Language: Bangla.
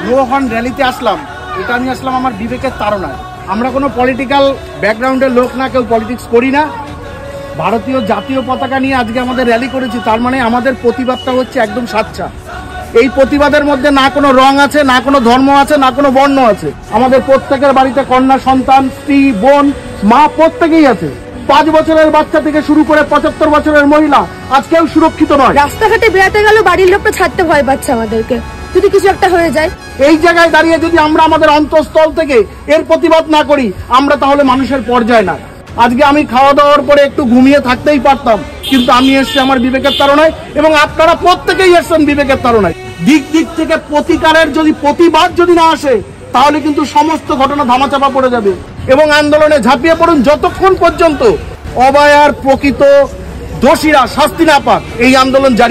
রোহন র্যালিতে আসলাম, এটা আমি আসলাম আমার বিবেকের তাড়নায়। আমরা কোনো পলিটিক্যাল ব্যাকগ্রাউন্ডের লোক না, কেউ পলিটিক্স করি না। ভারতীয় জাতীয় পতাকা নিয়ে আজকে আমাদের র্যালি করেছি, তার মানে আমাদের প্রতিবাদটা হচ্ছে একদম সাচ্চা। এই প্রতিবাদের মধ্যে না কোনো রং আছে, না কোনো ধর্ম আছে, না কোনো বর্ণ আছে। আমাদের প্রত্যেকের বাড়িতে কন্যা সন্তান, স্ত্রী, বোন, মা প্রত্যেকেই আছে। 5 বছরের বাচ্চা থেকে শুরু করে 75 বছরের মহিলা আজ কেউ সুরক্ষিত নয়। রাস্তাঘাটে বেড়াতে গেল বাড়ির লোকটা ছাড়তে ভয় পাচ্ছে আমাদেরকে, যদি কিছু একটা হয়ে যায়। এই জায়গায় দাঁড়িয়ে যদি আমরা আমাদের অন্তঃস্থল থেকে এর প্রতিবাদ না করি, আমরা তাহলে মানুষের পর্যায়ে না। আজকে আমি খাওয়া দাওয়ার পরে একটু ঘুমিয়ে থাকতেই পারতাম, কিন্তু আমি এসছি আমার বিবেকের তাড়নায়, এবং আপনারা প্রত্যেকেই এসছেন বিবেকের তাড়নায়। দিক দিক থেকে প্রতিকারের যদি প্রতিবাদ যদি না আসে, তাহলে কিন্তু সমস্ত ঘটনা ধামাচাপা পড়ে যাবে। এবং আন্দোলনে ঝাঁপিয়ে পড়ুন যতক্ষণ পর্যন্ত অভয়ার প্রকৃত দোষীরা শাস্তি না পাক, এই আন্দোলন জারি।